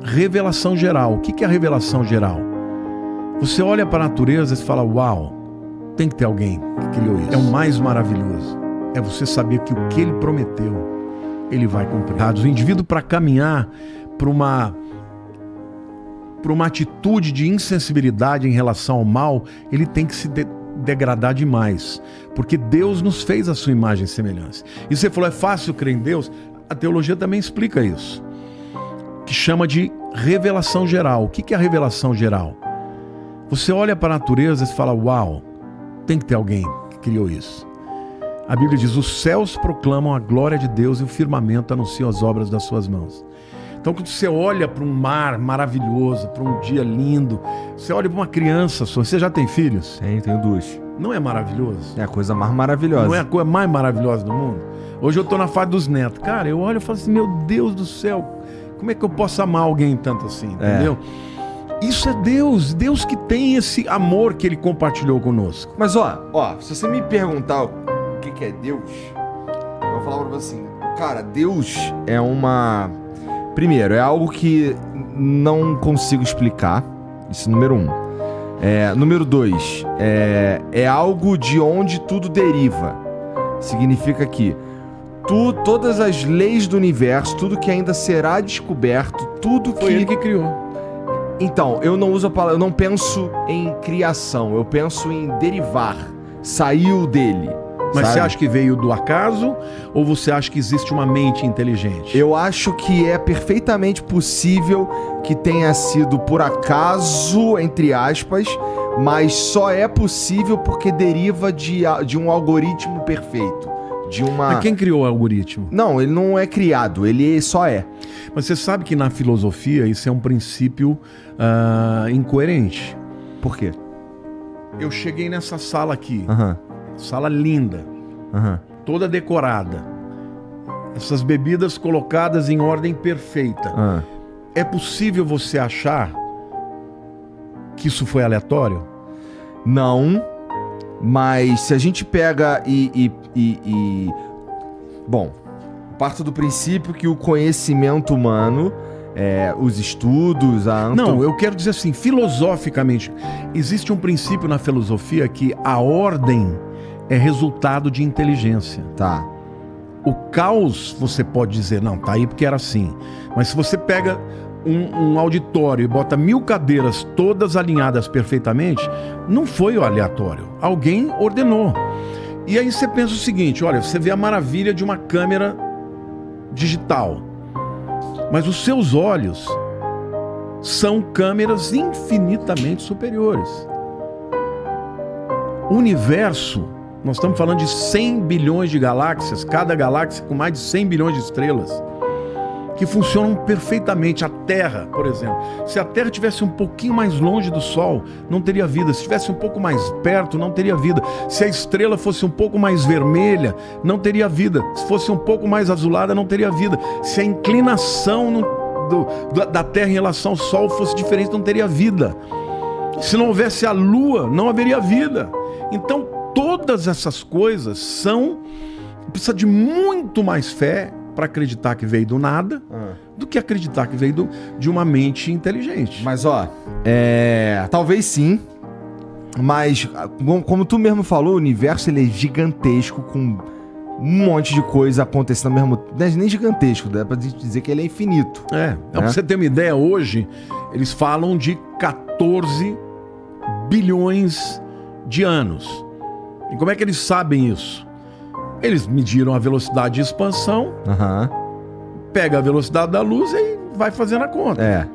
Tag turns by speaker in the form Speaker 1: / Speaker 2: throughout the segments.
Speaker 1: revelação geral. O que é a revelação geral? Você olha para a natureza e fala, uau, tem que ter alguém que criou isso. É o mais maravilhoso. É você saber que o que ele prometeu, ele vai cumprir. O indivíduo, para caminhar para uma atitude de insensibilidade em relação ao mal, ele tem que se degradar demais. Porque Deus nos fez a sua imagem e semelhança. E você falou, é fácil crer em Deus? A teologia também explica isso. Que chama de revelação geral. O que é a revelação geral? Você olha para a natureza e fala, uau, tem que ter alguém que criou isso. A Bíblia diz, os céus proclamam a glória de Deus e o firmamento anuncia as obras das suas mãos. Então quando você olha para um mar maravilhoso, para um dia lindo, você olha para uma criança sua, você já tem filhos?
Speaker 2: Tenho 2.
Speaker 1: Não é maravilhoso?
Speaker 2: É a coisa mais maravilhosa.
Speaker 1: Não é a coisa mais maravilhosa do mundo? Hoje eu estou na fase dos netos. Cara, eu olho e falo assim, meu Deus do céu, como é que eu posso amar alguém tanto assim, entendeu? Isso é Deus, Deus que tem esse amor que Ele compartilhou conosco.
Speaker 2: Mas se você me perguntar o que é Deus, eu vou falar pra você assim, cara, Deus é uma... Primeiro, é algo que não consigo explicar, isso número 1. Número 2, é algo de onde tudo deriva. Significa que todas as leis do universo, tudo que ainda será descoberto, tudo que...
Speaker 1: Foi Ele que criou.
Speaker 2: Então, eu não uso a palavra, eu não penso em criação, eu penso em derivar, saiu dele.
Speaker 1: Mas
Speaker 2: sabe?
Speaker 1: você acha que veio do acaso ou você acha que existe uma mente inteligente?
Speaker 2: Eu acho que é perfeitamente possível que tenha sido por acaso, entre aspas, mas só é possível porque deriva de um algoritmo perfeito.
Speaker 1: Mas quem criou o algoritmo?
Speaker 2: Não, ele não é criado, ele só é.
Speaker 1: Mas você sabe que na filosofia isso é um princípio incoerente.
Speaker 2: Por quê?
Speaker 1: Eu cheguei nessa sala aqui,
Speaker 2: Sala
Speaker 1: linda, toda decorada, essas bebidas colocadas em ordem perfeita. É possível você achar que isso foi aleatório?
Speaker 2: Não, mas se a gente pega Bom, parto do princípio que o conhecimento humano, os estudos,
Speaker 1: Não, eu quero dizer assim, filosoficamente, existe um princípio na filosofia que a ordem é resultado de inteligência.
Speaker 2: Tá.
Speaker 1: O caos, você pode dizer, não, tá aí porque era assim. Mas se você pega um auditório e bota 1000 cadeiras todas alinhadas perfeitamente, não foi o aleatório. Alguém ordenou. E aí você pensa o seguinte, olha, você vê a maravilha de uma câmera digital. Mas os seus olhos são câmeras infinitamente superiores. O universo, nós estamos falando de 100 bilhões de galáxias, cada galáxia com mais de 100 bilhões de estrelas, que funcionam perfeitamente. A Terra, por exemplo, se a Terra estivesse um pouquinho mais longe do Sol, não teria vida. Se estivesse um pouco mais perto, não teria vida. Se a estrela fosse um pouco mais vermelha, não teria vida. Se fosse um pouco mais azulada, não teria vida. Se a inclinação da Terra em relação ao Sol fosse diferente, não teria vida. Se não houvesse a Lua, não haveria vida. Então, todas essas coisas precisa de muito mais fé para acreditar que veio do nada do que acreditar que veio de uma mente inteligente.
Speaker 2: Mas talvez sim, mas como tu mesmo falou, o universo ele é gigantesco, com um monte de coisa acontecendo ao mesmo tempo. Não é nem gigantesco, dá pra dizer que ele é infinito.
Speaker 1: Pra você ter uma ideia, hoje eles falam de 14 bilhões de anos. E como é que eles sabem isso? Eles mediram a velocidade de expansão, pega a velocidade da luz e vai fazendo a conta.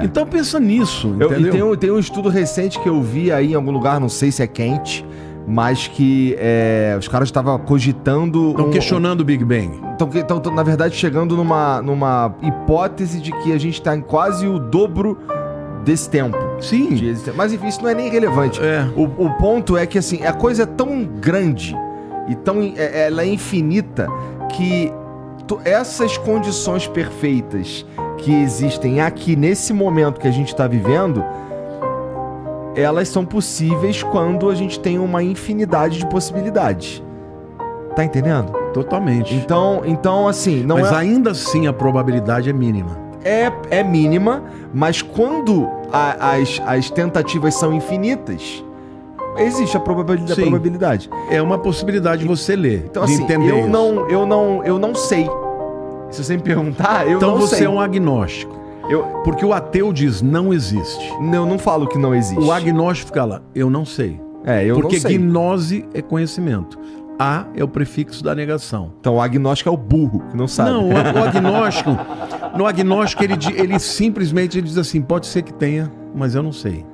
Speaker 1: Então pensa nisso, entendeu?
Speaker 2: Tem um estudo recente que eu vi aí em algum lugar, não sei se é quente, mas que os caras estavam cogitando...
Speaker 1: Estão questionando o Big Bang.
Speaker 2: Estão, na verdade, chegando numa hipótese de que a gente está em quase o dobro desse tempo.
Speaker 1: Sim.
Speaker 2: Mas enfim, isso não é nem relevante. O ponto é que assim, a coisa é tão grande e ela é infinita que essas condições perfeitas que existem aqui nesse momento que a gente está vivendo, elas são possíveis quando a gente tem uma infinidade de possibilidades. Tá entendendo?
Speaker 1: Totalmente.
Speaker 2: Então assim, não
Speaker 1: Mas ainda assim a probabilidade é mínima.
Speaker 2: é mínima, mas quando as tentativas são infinitas, existe a probabilidade.
Speaker 1: É uma possibilidade de você ler,
Speaker 2: Então,
Speaker 1: de
Speaker 2: assim,
Speaker 1: entender
Speaker 2: eu
Speaker 1: isso.
Speaker 2: não sei. Se você me perguntar, eu
Speaker 1: Então
Speaker 2: não sei.
Speaker 1: você é um agnóstico. Porque o ateu diz, não existe.
Speaker 2: Eu não falo que não existe.
Speaker 1: O agnóstico fica lá, eu não sei.
Speaker 2: Eu
Speaker 1: Porque
Speaker 2: não sei.
Speaker 1: gnose é conhecimento. A é o prefixo da negação.
Speaker 2: Então o agnóstico é o burro, que não sabe.
Speaker 1: Não, o agnóstico... No agnóstico, ele simplesmente diz assim, pode ser que tenha, mas eu não sei.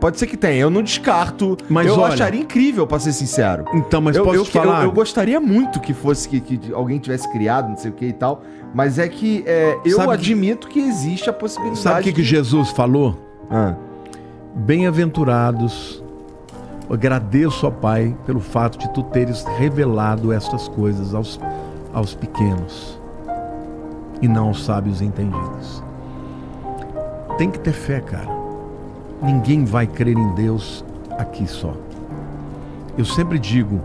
Speaker 2: Pode ser que tenha. Eu não descarto.
Speaker 1: Mas
Speaker 2: eu
Speaker 1: olha,
Speaker 2: acharia incrível, pra ser sincero.
Speaker 1: Então, mas posso te falar...
Speaker 2: Eu gostaria muito que fosse que alguém tivesse criado, não sei o que e tal. Mas é que eu admito que existe a possibilidade.
Speaker 1: Sabe o que Jesus falou?
Speaker 2: Ah.
Speaker 1: Bem-aventurados, agradeço ao Pai pelo fato de tu teres revelado estas coisas aos pequenos e não aos sábios entendidos. Tem que ter fé, cara. Ninguém vai crer em Deus aqui só. Eu sempre digo,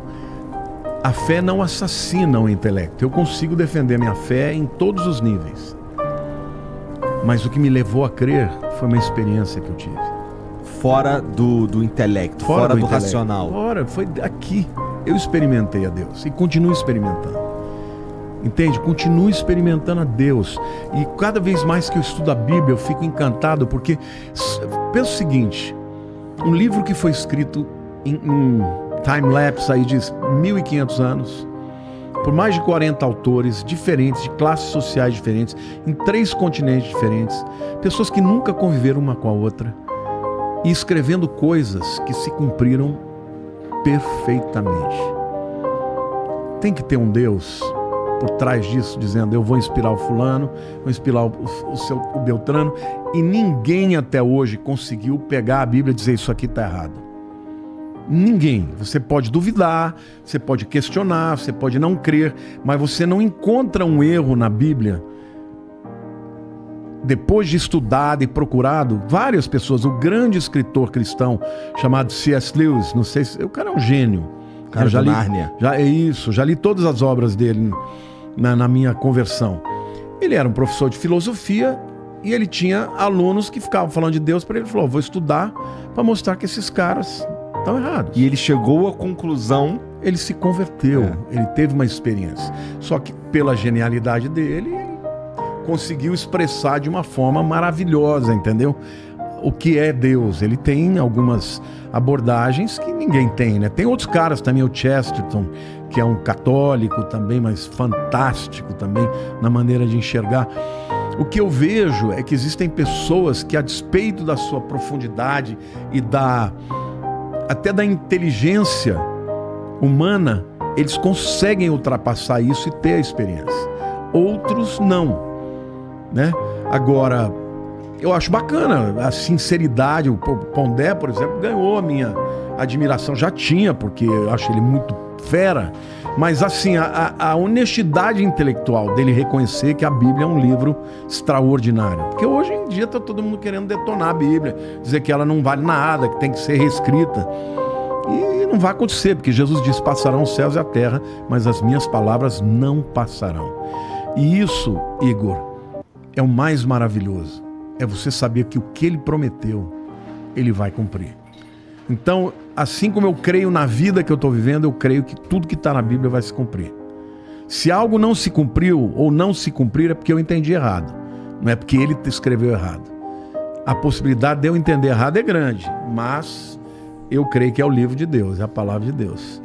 Speaker 1: a fé não assassina o intelecto. Eu consigo defender minha fé em todos os níveis. Mas o que me levou a crer foi uma experiência que eu tive.
Speaker 2: Fora do intelecto, fora do racional.
Speaker 1: Fora, foi aqui. Eu experimentei a Deus e continuo experimentando. Entende? Continuo experimentando a Deus. E cada vez mais que eu estudo a Bíblia, eu fico encantado, porque pensa o seguinte, um livro que foi escrito em time-lapse aí de 1500 anos, por mais de 40 autores diferentes, de classes sociais diferentes, em 3 continentes diferentes, pessoas que nunca conviveram uma com a outra, e escrevendo coisas que se cumpriram perfeitamente. Tem que ter um Deus por trás disso, dizendo, eu vou inspirar o fulano, vou inspirar o Beltrano, e ninguém até hoje conseguiu pegar a Bíblia e dizer, isso aqui está errado. Ninguém. Você pode duvidar, você pode questionar, você pode não crer, mas você não encontra um erro na Bíblia. Depois de estudado e procurado, várias pessoas, o grande escritor cristão chamado C.S. Lewis, não sei se... O cara é um gênio.
Speaker 2: Cara, já li Nárnia.
Speaker 1: Já li todas as obras dele na minha conversão. Ele era um professor de filosofia e ele tinha alunos que ficavam falando de Deus para ele. Ele falou, vou estudar para mostrar que esses caras estão errados.
Speaker 2: E ele chegou à conclusão...
Speaker 1: Ele se converteu, ele teve uma experiência. Só que pela genialidade dele, ele conseguiu expressar de uma forma maravilhosa, entendeu? O que é Deus. Ele tem algumas abordagens que ninguém tem, né? Tem outros caras também, o Chesterton, que é um católico também, mas fantástico também na maneira de enxergar. O que eu vejo é que existem pessoas que, a despeito da sua profundidade e até da inteligência humana, eles conseguem ultrapassar isso e ter a experiência. Outros não, né? Agora, eu acho bacana a sinceridade. O Pondé, por exemplo, ganhou a minha admiração. Já tinha, porque eu acho ele muito fera. Mas assim, a honestidade intelectual dele reconhecer que a Bíblia é um livro extraordinário. Porque hoje em dia está todo mundo querendo detonar a Bíblia, dizer que ela não vale nada, que tem que ser reescrita. E não vai acontecer, porque Jesus disse, passarão os céus e a terra, mas as minhas palavras não passarão. E isso, Igor, é o mais maravilhoso. É você saber que o que ele prometeu, ele vai cumprir. Então, assim como eu creio na vida que eu estou vivendo, eu creio que tudo que está na Bíblia vai se cumprir. Se algo não se cumpriu ou não se cumprir, é porque eu entendi errado. Não é porque ele escreveu errado. A possibilidade de eu entender errado é grande, mas eu creio que é o livro de Deus, é a palavra de Deus.